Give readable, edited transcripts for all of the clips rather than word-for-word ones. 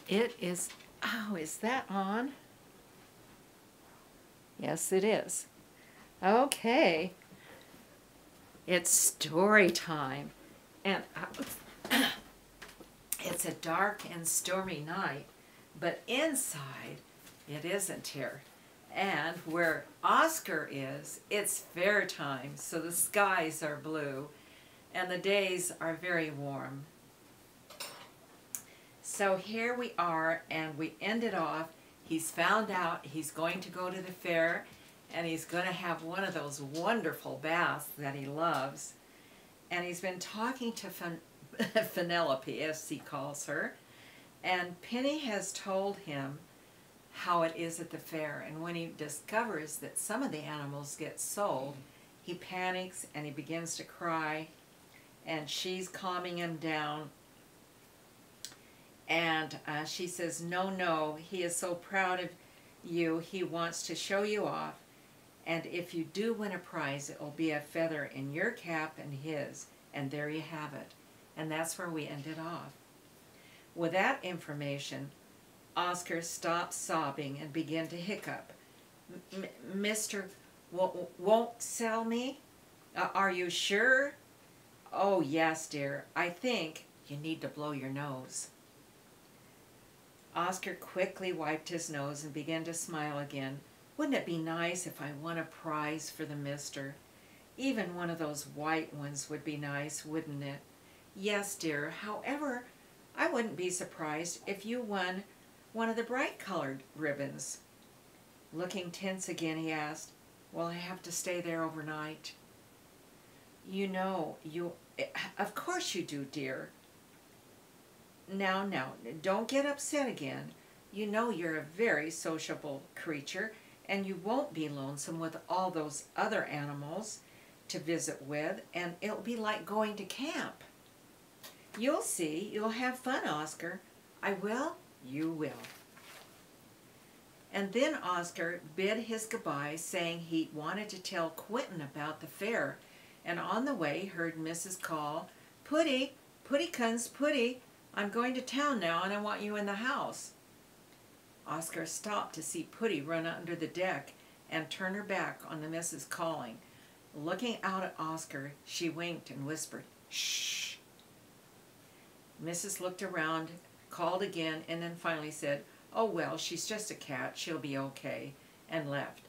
It is, oh, is that on? Yes, it is. Okay. It's story time. And it's a dark and stormy night, but inside it isn't here. And where Oscar is, it's fair time, so the skies are blue and the days are very warm. So here we are, and we ended off. He's found out he's going to go to the fair, and he's going to have one of those wonderful baths that he loves. And he's been talking to Penelope, as he calls her, and Penny has told him how it is at the fair. And when he discovers that some of the animals get sold, he panics and he begins to cry, and she's calming him down. And she says, no, no, he is so proud of you. He wants to show you off. And if you do win a prize, it will be a feather in your cap and his. And there you have it. And that's where we ended off. With that information, Oscar stopped sobbing and began to hiccup. Mr. won't sell me? Are you sure? Oh, yes, dear. I think you need to blow your nose. Oscar quickly wiped his nose and began to smile again. Wouldn't it be nice if I won a prize for the mister? Even one of those white ones would be nice, wouldn't it? Yes, dear. However, I wouldn't be surprised if you won one of the bright-colored ribbons. Looking tense again, he asked, will I have to stay there overnight? You know, of course you do, dear. Now, don't get upset again. You know you're a very sociable creature, and you won't be lonesome with all those other animals to visit with, and it'll be like going to camp. You'll see. You'll have fun, Oscar. I will? You will. And then Oscar bid his goodbye, saying he wanted to tell Quentin about the fair, and on the way heard Mrs. call, Putty, Puttykins, Putty, I'm going to town now and I want you in the house. Oscar stopped to see Putty run under the deck and turn her back on the missus calling. Looking out at Oscar, she winked and whispered, shh. Mrs. looked around, called again, and then finally said, oh well, she's just a cat, she'll be okay, and left.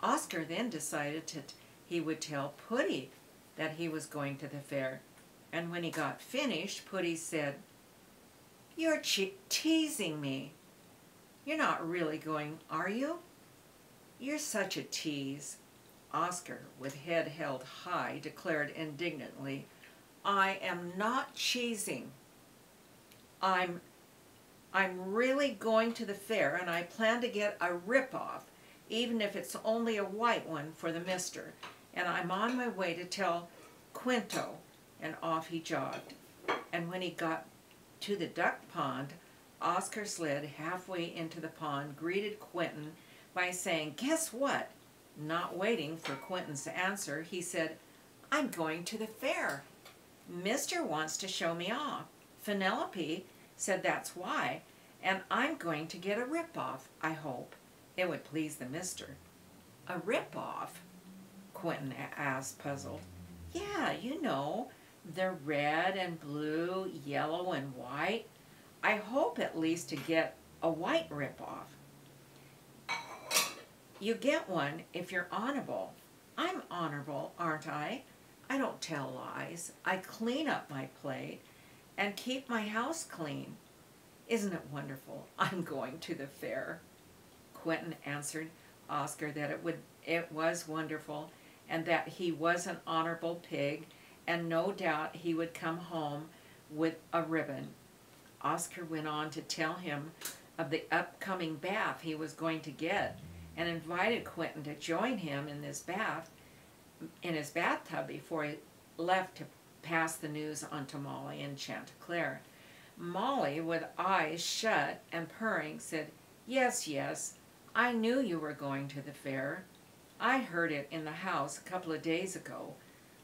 Oscar then decided that he would tell Putty that he was going to the fair, and when he got finished, Putty said, you're teasing me. You're not really going, are you? You're such a tease. Oscar, with head held high, declared indignantly, I am not cheesing. I'm really going to the fair, and I plan to get a rip-off, even if it's only a white one for the mister. And I'm on my way to tell Quinto, and off he jogged. And when he got to the duck pond, Oscar slid halfway into the pond, greeted Quentin by saying, guess what? Not waiting for Quentin's answer, he said, I'm going to the fair. Mister wants to show me off. Penelope said that's why, and I'm going to get a rip-off, I hope. It would please the mister. A rip-off? Quentin asked, puzzled. Yeah, you know, the red and blue, yellow and white. I hope at least to get a white rip-off. You get one if you're honorable. I'm honorable, aren't I? I don't tell lies. I clean up my plate and keep my house clean. Isn't it wonderful? I'm going to the fair. Quentin answered Oscar that it was wonderful, and that he was an honorable pig, and no doubt he would come home with a ribbon. Oscar went on to tell him of the upcoming bath he was going to get, and invited Quentin to join him in his bathtub before he left to pass the news on to Molly and Chanticleer. Molly, with eyes shut and purring, said, yes, yes, I knew you were going to the fair. I heard it in the house a couple of days ago.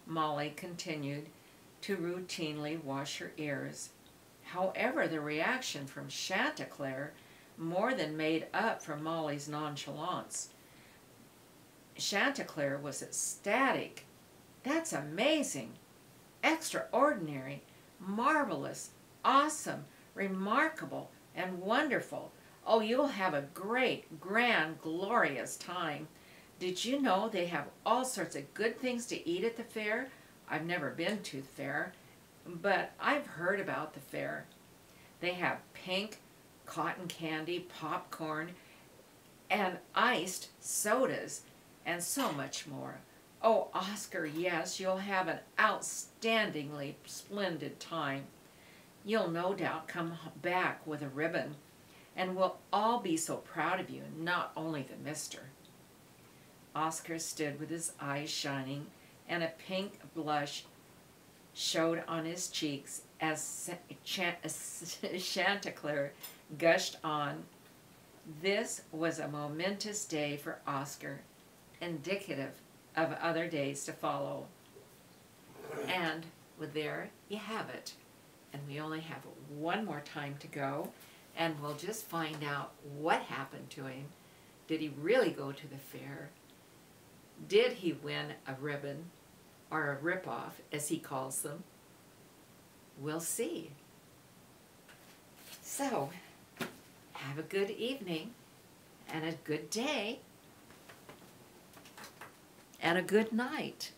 Molly continued to routinely wash her ears. However, the reaction from Chanticleer more than made up for Molly's nonchalance. Chanticleer was ecstatic. "That's amazing, extraordinary, marvelous, awesome, remarkable, and wonderful. Oh, you'll have a great, grand, glorious time. Did you know they have all sorts of good things to eat at the fair? I've never been to the fair, but I've heard about the fair. They have pink cotton candy, popcorn, and iced sodas, and so much more. Oh, Oscar, yes, you'll have an outstandingly splendid time. You'll no doubt come back with a ribbon, and we'll all be so proud of you, not only the mister." Oscar stood with his eyes shining, and a pink blush showed on his cheeks as Chanticleer gushed on. This was a momentous day for Oscar, indicative of other days to follow. And there you have it. And we only have one more time to go, and we'll just find out what happened to him. Did he really go to the fair? Did he win a ribbon, or a rip-off, as he calls them? We'll see. So, have a good evening, and a good day, and a good night.